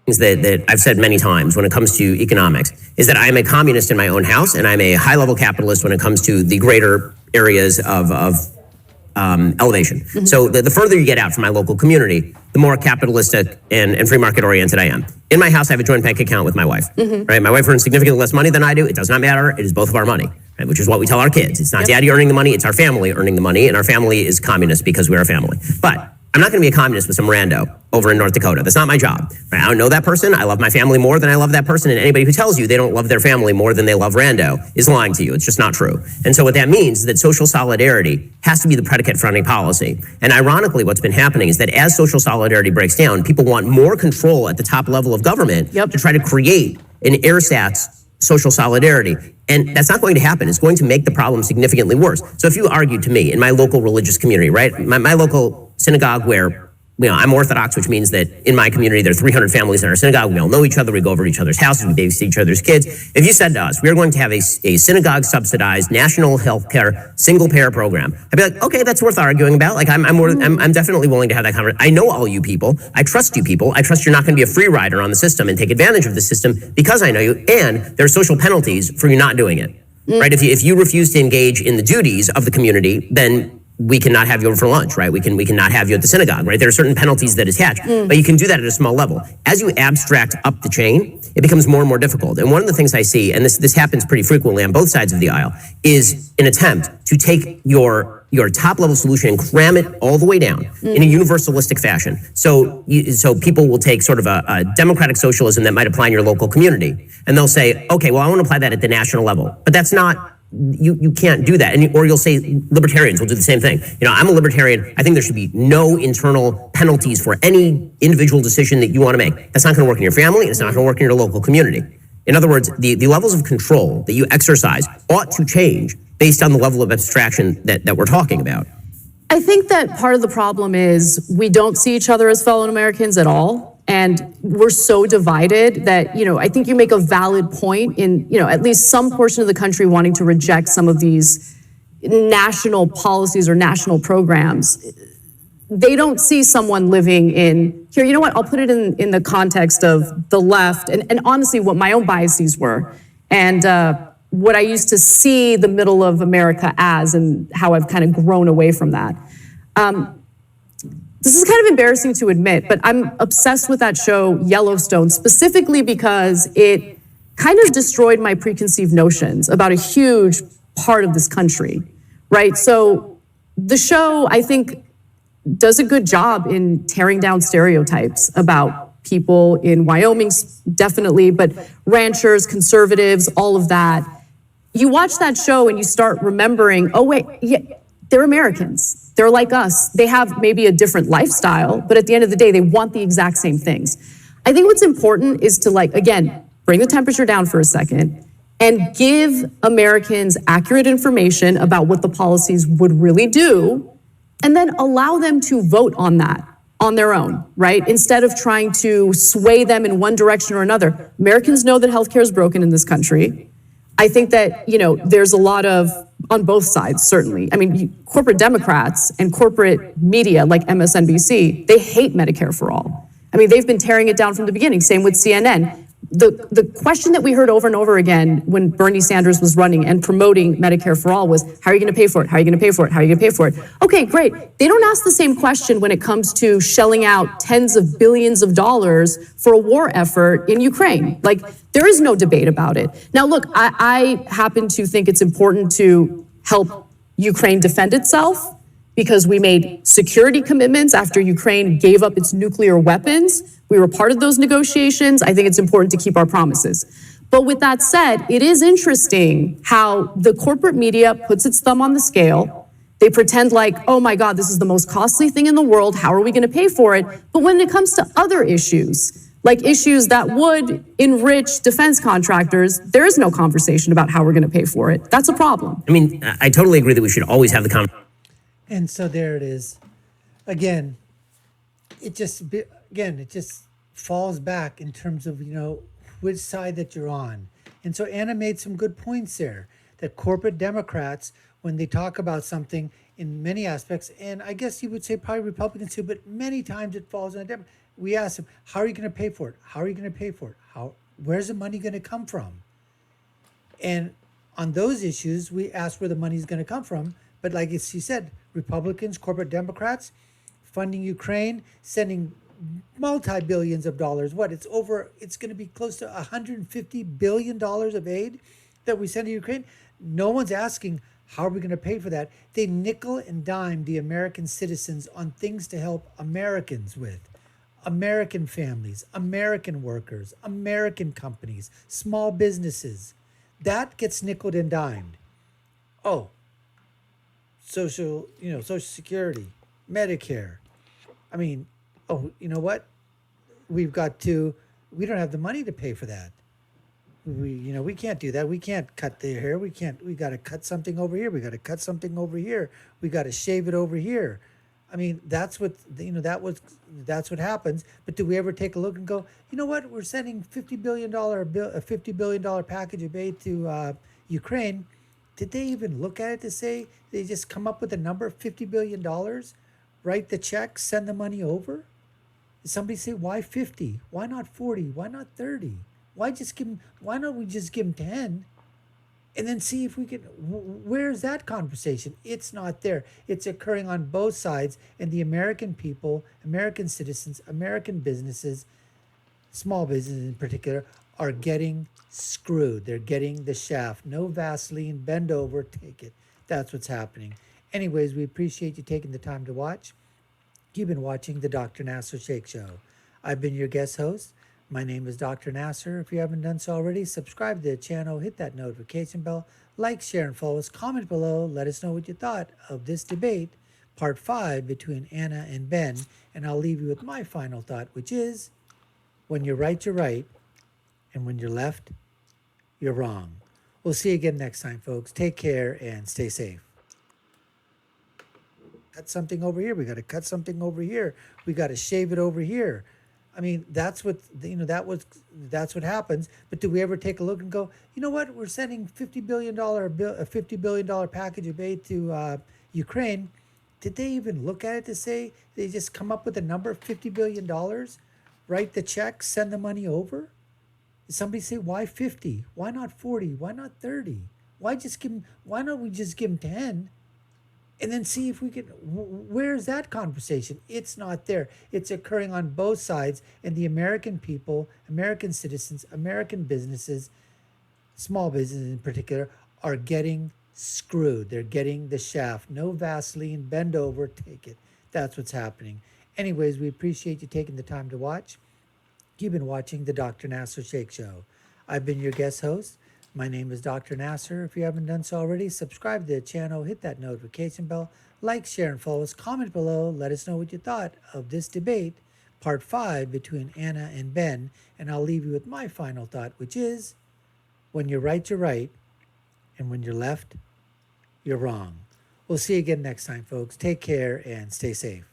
things that I've said many times when it comes to economics is that I'm a communist in my own house, and I'm a high-level capitalist when it comes to the greater areas of elevation. Mm-hmm. So the further you get out from my local community, the more capitalistic and free market oriented I am. In my house, I have a joint bank account with my wife. Mm-hmm. Right? My wife earns significantly less money than I do. It does not matter. It is both of our money, right? Which is what we tell our kids. It's not daddy earning the money. It's our family earning the money, and our family is communist because we're a family. But I'm not going to be a communist with some rando over in North Dakota. That's not my job. Right? I don't know that person. I love my family more than I love that person. And anybody who tells you they don't love their family more than they love rando is lying to you. It's just not true. And so what that means is that social solidarity has to be the predicate for any policy. And ironically, what's been happening is that as social solidarity breaks down, people want more control at the top level of government to try to create an ersatz social solidarity. And that's not going to happen. It's going to make the problem significantly worse. So if you argued to me in my local religious community, right, my local synagogue where, I'm Orthodox, which means that in my community there are 300 families in our synagogue. We all know each other. We go over to each other's houses. We babysit each other's kids. If you said to us, we are going to have a synagogue subsidized national healthcare single payer program, I'd be like, okay, that's worth arguing about. Like I'm definitely willing to have that conversation. I know all you people. I trust you people. I trust you're not going to be a free rider on the system and take advantage of the system because I know you. And there are social penalties for you not doing it. Right? If you refuse to engage in the duties of the community, then we cannot have you over for lunch, right? We cannot have you at the synagogue, right? There are certain penalties that attach, but you can do that at a small level. As you abstract up the chain, it becomes more and more difficult. And one of the things I see, and this happens pretty frequently on both sides of the aisle, is an attempt to take your top level solution and cram it all the way down in a universalistic fashion. So people will take sort of a democratic socialism that might apply in your local community, and they'll say, okay, well, I want to apply that at the national level, but that's not. You can't do that. Or you'll say libertarians will do the same thing. I'm a libertarian. I think there should be no internal penalties for any individual decision that you want to make. That's not going to work in your family, and it's not going to work in your local community. In other words, the levels of control that you exercise ought to change based on the level of abstraction that we're talking about. I think that part of the problem is we don't see each other as fellow Americans at all. And we're so divided that, I think you make a valid point in, at least some portion of the country wanting to reject some of these national policies or national programs. They don't see someone living in, here, you know what, I'll put it in the context of the left and honestly what my own biases were and what I used to see the middle of America as and how I've kind of grown away from that. This is kind of embarrassing to admit, but I'm obsessed with that show, Yellowstone, specifically because it kind of destroyed my preconceived notions about a huge part of this country, right? So the show, I think, does a good job in tearing down stereotypes about people in Wyoming, definitely, but ranchers, conservatives, all of that. You watch that show and you start remembering, oh wait, yeah, they're Americans. They're like us. They have maybe a different lifestyle, but at the end of the day, they want the exact same things. I think what's important is to again, bring the temperature down for a second and give Americans accurate information about what the policies would really do, and then allow them to vote on that on their own, right? Instead of trying to sway them in one direction or another. Americans know that healthcare is broken in this country. I think that, there's a lot of, on both sides, certainly. I mean, corporate Democrats and corporate media like MSNBC, they hate Medicare for all. I mean, they've been tearing it down from the beginning. Same with CNN. The question that we heard over and over again when Bernie Sanders was running and promoting Medicare for all was, how are you going to pay for it? How are you going to pay for it? How are you going to pay for it? Okay, great. They don't ask the same question when it comes to shelling out tens of billions of dollars for a war effort in Ukraine. There is no debate about it. Now, look, I happen to think it's important to help Ukraine defend itself because we made security commitments after Ukraine gave up its nuclear weapons. We were part of those negotiations. I think it's important to keep our promises. But with that said, it is interesting how the corporate media puts its thumb on the scale. They pretend like, oh my God, this is the most costly thing in the world. How are we going to pay for it? But when it comes to other issues, like issues that would enrich defense contractors, there is no conversation about how we're going to pay for it. That's a problem. I mean, I totally agree that we should always have the conversation. And so there it is. Again, it just falls back in terms of, which side that you're on. And so Ana made some good points there, that corporate Democrats, when they talk about something in many aspects, and I guess you would say probably Republicans too, but many times it falls on a Democrat. We ask them, how are you going to pay for it? How are you going to pay for it? Where's the money going to come from? And on those issues, we ask where the money is going to come from. But like she said, Republicans, corporate Democrats, funding Ukraine, sending multi-billions of dollars. It's going to be close to $150 billion of aid that we send to Ukraine. No one's asking, how are we going to pay for that? They nickel and dime the American citizens on things to help Americans with. American families, American workers, American companies, small businesses. That gets nickeled and dimed. Oh, Social Security, Medicare. I mean, oh, you know what? We don't have the money to pay for that. We can't do that. We can't cut their hair. We got to cut something over here. We got to cut something over here. We got to shave it over here. I mean, that's what happens. But do we ever take a look and go, you know what? We're sending $50 billion package of aid to Ukraine. Did they even look at it to say they just come up with a number, $50 billion, write the check, send the money over? Did somebody say, why 50? Why not 40? Why not 30? Why don't we just give them 10? And then see if we can, where's that conversation? It's not there. It's occurring on both sides. And the American people, American citizens, American businesses, small businesses in particular, are getting screwed. They're getting the shaft. No Vaseline, bend over, take it. That's what's happening. Anyways, we appreciate you taking the time to watch. You've been watching the Dr. Nasir Shaikh Show. I've been your guest host. My name is Dr. Nasir. If you haven't done so already, subscribe to the channel, hit that notification bell, like, share, and follow us. Comment below. Let us know what you thought of this debate, part 5 between Ana and Ben. And I'll leave you with my final thought, which is, when you're right, you're right. And when you're left, you're wrong. We'll see you again next time, folks. Take care and stay safe. Cut something over here. We got to cut something over here. We got to shave it over here. I mean, that's what happens. But do we ever take a look and go, you know what? We're sending $50 billion package of aid to Ukraine. Did they even look at it to say they just come up with a number, $50 billion, write the check, send the money over? Did somebody say, why 50? Why not 40? Why not 30? Why don't we just give them 10? And then see if we can, where's that conversation? It's not there. It's occurring on both sides. And the American people, American citizens, American businesses, small businesses in particular, are getting screwed. They're getting the shaft. No Vaseline, bend over, take it. That's what's happening. Anyways, we appreciate you taking the time to watch. You've been watching the Dr. Nasir Shaikh Show. I've been your guest host. My name is Dr. Nasir. If you haven't done so already, subscribe to the channel, hit that notification bell, like, share, and follow us. Comment below. Let us know what you thought of this debate, part 5 between Ana and Ben. And I'll leave you with my final thought, which is, when you're right, you're right. And when you're left, you're wrong. We'll see you again next time, folks. Take care and stay safe.